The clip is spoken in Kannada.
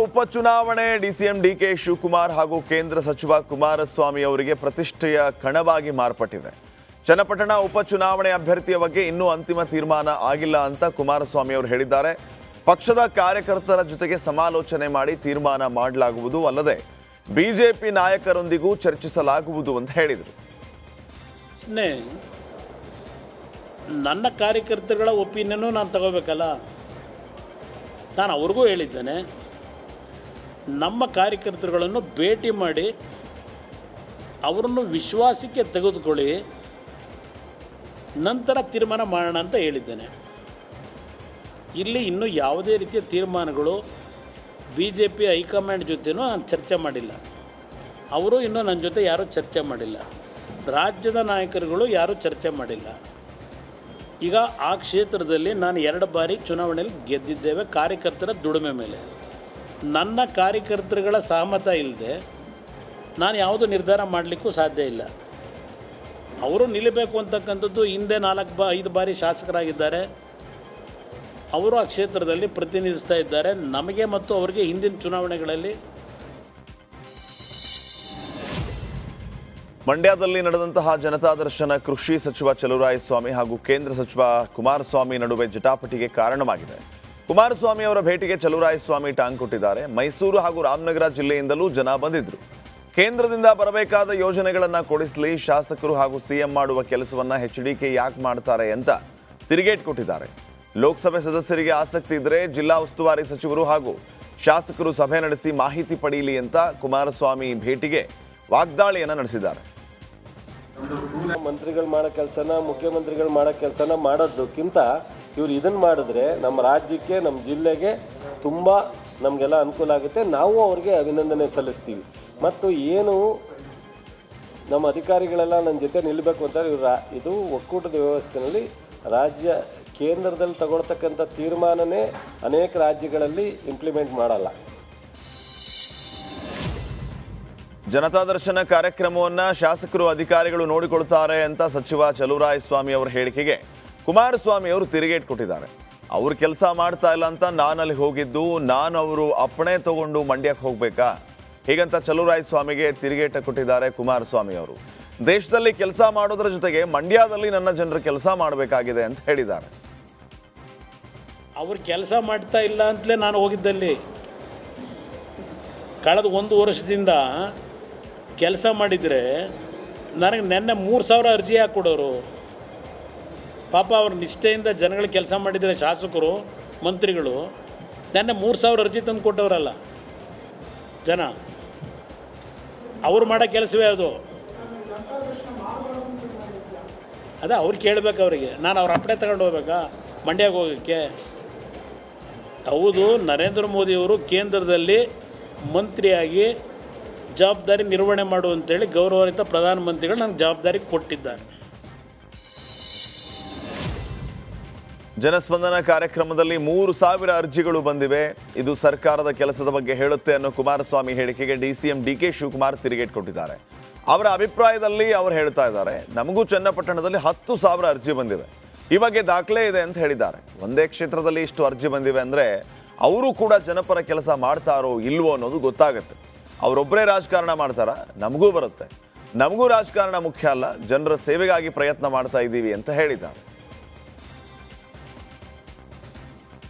ಉಪಚುನಾವಣೆ ಡಿಸಿಎಂ ಡಿಕೆ ಶಿವಕುಮಾರ್ ಹಾಗೂ ಕೇಂದ್ರ ಸಚಿವ ಕುಮಾರಸ್ವಾಮಿ ಅವರಿಗೆ ಪ್ರತಿಷ್ಠೆಯ ಕಣವಾಗಿ ಮಾರ್ಪಟ್ಟಿದೆ. ಚನ್ನಪಟ್ಟಣ ಉಪಚುನಾವಣೆ ಅಭ್ಯರ್ಥಿಯ ಬಗ್ಗೆ ಇನ್ನೂ ಅಂತಿಮ ತೀರ್ಮಾನ ಆಗಿಲ್ಲ ಅಂತ ಕುಮಾರಸ್ವಾಮಿ ಅವರು ಹೇಳಿದ್ದಾರೆ. ಪಕ್ಷದ ಕಾರ್ಯಕರ್ತರ ಜೊತೆಗೆ ಸಮಾಲೋಚನೆ ಮಾಡಿ ತೀರ್ಮಾನ ಮಾಡಲಾಗುವುದು, ಅಲ್ಲದೆ ಬಿಜೆಪಿ ನಾಯಕರೊಂದಿಗೂ ಚರ್ಚಿಸಲಾಗುವುದು ಅಂತ ಹೇಳಿದರು. ನನ್ನ ಕಾರ್ಯಕರ್ತರುಗಳ ಒಪಿನಿಯನ್ನು ನಾನು ತಗೋಬೇಕಲ್ಲ. ನಾನು ಅವ್ರಿಗೂ ಹೇಳಿದ್ದೇನೆ, ನಮ್ಮ ಕಾರ್ಯಕರ್ತರುಗಳನ್ನು ಭೇಟಿ ಮಾಡಿ ಅವರನ್ನು ವಿಶ್ವಾಸಕ್ಕೆ ತೆಗೆದುಕೊಳ್ಳಿ, ನಂತರ ತೀರ್ಮಾನ ಮಾಡೋಣ ಅಂತ ಹೇಳಿದ್ದೇನೆ. ಇಲ್ಲಿ ಇನ್ನೂ ಯಾವುದೇ ರೀತಿಯ ತೀರ್ಮಾನಗಳು BJP ಹೈಕಮಾಂಡ್ ಜೊತೆನೂ ನಾನು ಚರ್ಚೆ ಮಾಡಿಲ್ಲ. ಅವರು ಇನ್ನೂ ನನ್ನ ಜೊತೆ ಯಾರೂ ಚರ್ಚೆ ಮಾಡಿಲ್ಲ. ರಾಜ್ಯದ ನಾಯಕರುಗಳು ಯಾರೂ ಚರ್ಚೆ ಮಾಡಿಲ್ಲ. ಈಗ ಆ ಕ್ಷೇತ್ರದಲ್ಲಿ ನಾನು 2 ಬಾರಿ ಚುನಾವಣೆಯಲ್ಲಿ ಗೆದ್ದಿದ್ದೇವೆ ಕಾರ್ಯಕರ್ತರ ದುಡಿಮೆ ಮೇಲೆ. ನನ್ನ ಕಾರ್ಯಕರ್ತರುಗಳ ಸಹಮತ ಇಲ್ಲದೆ ನಾನು ಯಾವುದೂ ನಿರ್ಧಾರ ಮಾಡಲಿಕ್ಕೂ ಸಾಧ್ಯ ಇಲ್ಲ. ಅವರು ನಿಲ್ಲಬೇಕು ಅಂತಕ್ಕಂಥದ್ದು ಹಿಂದೆ 4-5 ಬಾರಿ ಶಾಸಕರಾಗಿದ್ದಾರೆ. ಅವರು ಆ ಕ್ಷೇತ್ರದಲ್ಲಿ ಪ್ರತಿನಿಧಿಸ್ತಾ ಇದ್ದಾರೆ. ನಮಗೆ ಮತ್ತು ಅವರಿಗೆ ಹಿಂದಿನ ಚುನಾವಣೆಗಳಲ್ಲಿ ಮಂಡ್ಯದಲ್ಲಿ ನಡೆದಂತಹ ಜನತಾ ದರ್ಶನ ಕೃಷಿ ಸಚಿವ ಚಲುವರಾಯಸ್ವಾಮಿ ಹಾಗೂ ಕೇಂದ್ರ ಸಚಿವ ಕುಮಾರಸ್ವಾಮಿ ನಡುವೆ ಜಟಾಪಟಿಗೆ ಕಾರಣವಾಗಿದೆ. ಕುಮಾರಸ್ವಾಮಿ ಅವರ ಭೇಟಿಗೆ ಚಲುವರಾಯಸ್ವಾಮಿ ಟಾಂಗ್ ಕೊಟ್ಟಿದ್ದಾರೆ. ಮೈಸೂರು ಹಾಗೂ ರಾಮನಗರ ಜಿಲ್ಲೆಯಿಂದಲೂ ಜನ ಬಂದಿದ್ರು. ಕೇಂದ್ರದಿಂದ ಬರಬೇಕಾದ ಯೋಜನೆಗಳನ್ನು ಕೊಡಿಸಲಿ, ಶಾಸಕರು ಹಾಗೂ ಸಿಎಂ ಮಾಡುವ ಕೆಲಸವನ್ನ HDK ಯಾಕೆ ಮಾಡ್ತಾರೆ ಅಂತ ತಿರುಗೇಟ್ ಕೊಟ್ಟಿದ್ದಾರೆ. ಲೋಕಸಭೆ ಸದಸ್ಯರಿಗೆ ಆಸಕ್ತಿ ಇದ್ದರೆ ಜಿಲ್ಲಾ ಉಸ್ತುವಾರಿ ಸಚಿವರು ಹಾಗೂ ಶಾಸಕರು ಸಭೆ ನಡೆಸಿ ಮಾಹಿತಿ ಪಡೆಯಲಿ ಅಂತ ಕುಮಾರಸ್ವಾಮಿ ಭೇಟಿಗೆ ವಾಗ್ದಾಳಿಯನ್ನು ನಡೆಸಿದ್ದಾರೆ. ಮಂತ್ರಿಗಳು ಮಾಡೋ ಕೆಲಸನ ಮುಖ್ಯಮಂತ್ರಿಗಳು ಮಾಡೋ ಕೆಲಸನ ಮಾಡೋದಕ್ಕಿಂತ ಇವರು ಇದನ್ನು ಮಾಡಿದ್ರೆ ನಮ್ಮ ರಾಜ್ಯಕ್ಕೆ, ನಮ್ಮ ಜಿಲ್ಲೆಗೆ ತುಂಬ ನಮಗೆಲ್ಲ ಅನುಕೂಲ ಆಗುತ್ತೆ. ನಾವು ಅವ್ರಿಗೆ ಅಭಿನಂದನೆ ಸಲ್ಲಿಸ್ತೀವಿ. ಮತ್ತು ಏನು ನಮ್ಮ ಅಧಿಕಾರಿಗಳೆಲ್ಲ ನನ್ನ ಜೊತೆ ನಿಲ್ಲಬೇಕು ಅಂತ ಇದು ಒಕ್ಕೂಟದ ವ್ಯವಸ್ಥೆಯಲ್ಲಿ ರಾಜ್ಯ ಕೇಂದ್ರದಲ್ಲಿ ತಗೊಳ್ತಕ್ಕಂಥ ತೀರ್ಮಾನನೇ ಅನೇಕ ರಾಜ್ಯಗಳಲ್ಲಿ ಇಂಪ್ಲಿಮೆಂಟ್ ಮಾಡಲ್ಲ. ಜನತಾ ದರ್ಶನ ಕಾರ್ಯಕ್ರಮವನ್ನು ಶಾಸಕರು ಅಧಿಕಾರಿಗಳು ನೋಡಿಕೊಳ್ತಾರೆ ಅಂತ ಸಚಿವ ಚಲುವರಾಯಸ್ವಾಮಿ ಅವರ ಹೇಳಿಕೆಗೆ ಕುಮಾರಸ್ವಾಮಿ ಅವರು ತಿರುಗೇಟ್ ಕೊಟ್ಟಿದ್ದಾರೆ. ಅವ್ರು ಕೆಲಸ ಮಾಡ್ತಾ ಇಲ್ಲ ಅಂತ ನಾನಲ್ಲಿ ಹೋಗಿದ್ದು, ನಾನು ಅವರು ಅಪ್ಪಣೆ ತಗೊಂಡು ಮಂಡ್ಯಕ್ಕೆ ಹೋಗ್ಬೇಕಾ, ಹೀಗಂತ ಚಲುವರಾಯಸ್ವಾಮಿಗೆ ತಿರುಗೇಟ ಕೊಟ್ಟಿದ್ದಾರೆ ಕುಮಾರಸ್ವಾಮಿ ಅವರು. ದೇಶದಲ್ಲಿ ಕೆಲಸ ಮಾಡೋದ್ರ ಜೊತೆಗೆ ಮಂಡ್ಯದಲ್ಲಿ ನನ್ನ ಜನರು ಕೆಲಸ ಮಾಡಬೇಕಾಗಿದೆ ಅಂತ ಹೇಳಿದ್ದಾರೆ. ಅವ್ರು ಕೆಲಸ ಮಾಡ್ತಾ ಇಲ್ಲ ಅಂತಲೇ ನಾನು ಹೋಗಿದ್ದಲ್ಲಿ. ಕಳೆದ 1 ವರ್ಷದಿಂದ ಕೆಲಸ ಮಾಡಿದರೆ ನನಗೆ ನೆನ್ನೆ 3,000 ಅರ್ಜಿ ಹಾಕ್ಕೊಡೋರು. ಪಾಪ ಅವ್ರ ನಿಷ್ಠೆಯಿಂದ ಜನಗಳು ಕೆಲಸ ಮಾಡಿದರೆ ಶಾಸಕರು ಮಂತ್ರಿಗಳು ನೆನ್ನೆ 3,000 ಅರ್ಜಿ ತಂದು ಕೊಟ್ಟವರಲ್ಲ ಜನ. ಅವ್ರು ಮಾಡೋ ಕೆಲಸವೇ ಅದು. ಅದೇ ಅವ್ರು ಕೇಳಬೇಕು. ಅವರಿಗೆ ನಾನು ಅವ್ರ ಅಪ್ಪಣೆ ತಗೊಂಡು ಹೋಗ್ಬೇಕಾ ಮಂಡ್ಯಕ್ಕೆ ಹೋಗೋಕ್ಕೆ? ಹೌದು, ನರೇಂದ್ರ ಮೋದಿಯವರು ಕೇಂದ್ರದಲ್ಲಿ ಮಂತ್ರಿಯಾಗಿ ಜವಾಬ್ದಾರಿ ನಿರ್ವಹಣೆ ಮಾಡು ಅಂತೇಳಿ ಗೌರವಾನ್ವಿತ ಪ್ರಧಾನಮಂತ್ರಿಗಳು ನನಗೆ ಜವಾಬ್ದಾರಿ ಕೊಟ್ಟಿದ್ದಾರೆ. ಜನಸ್ಪಂದನ ಕಾರ್ಯಕ್ರಮದಲ್ಲಿ 3,000 ಅರ್ಜಿಗಳು ಬಂದಿವೆ. ಇದು ಸರ್ಕಾರದ ಕೆಲಸದ ಬಗ್ಗೆ ಹೇಳುತ್ತೆ ಅನ್ನೋ ಕುಮಾರಸ್ವಾಮಿ ಹೇಳಿಕೆಗೆ ಡಿಸಿಎಂ ಡಿಕೆ ಶಿವಕುಮಾರ್ ತಿರುಗೇಟ್ ಕೊಟ್ಟಿದ್ದಾರೆ. ಅವರ ಅಭಿಪ್ರಾಯದಲ್ಲಿ ಅವರು ಹೇಳ್ತಾ ಇದ್ದಾರೆ, ನಮಗೂ ಚನ್ನಪಟ್ಟಣದಲ್ಲಿ 10,000 ಅರ್ಜಿ ಬಂದಿವೆ, ಈ ಬಗ್ಗೆ ದಾಖಲೆ ಇದೆ ಅಂತ ಹೇಳಿದ್ದಾರೆ. ಒಂದೇ ಕ್ಷೇತ್ರದಲ್ಲಿ ಇಷ್ಟು ಅರ್ಜಿ ಬಂದಿವೆ ಅಂದರೆ ಅವರು ಕೂಡ ಜನಪರ ಕೆಲಸ ಮಾಡ್ತಾರೋ ಇಲ್ವೋ ಅನ್ನೋದು ಗೊತ್ತಾಗುತ್ತೆ. ಅವರೊಬ್ಬರೇ ರಾಜಕಾರಣ ಮಾಡ್ತಾರಾ? ನಮಗೂ ಬರುತ್ತೆ. ನಮಗೂ ರಾಜಕಾರಣ ಮುಖ್ಯ ಅಲ್ಲ, ಜನರ ಸೇವೆಗಾಗಿ ಪ್ರಯತ್ನ ಮಾಡ್ತಾ ಇದ್ದೀವಿ ಅಂತ ಹೇಳಿದ್ದಾರೆ.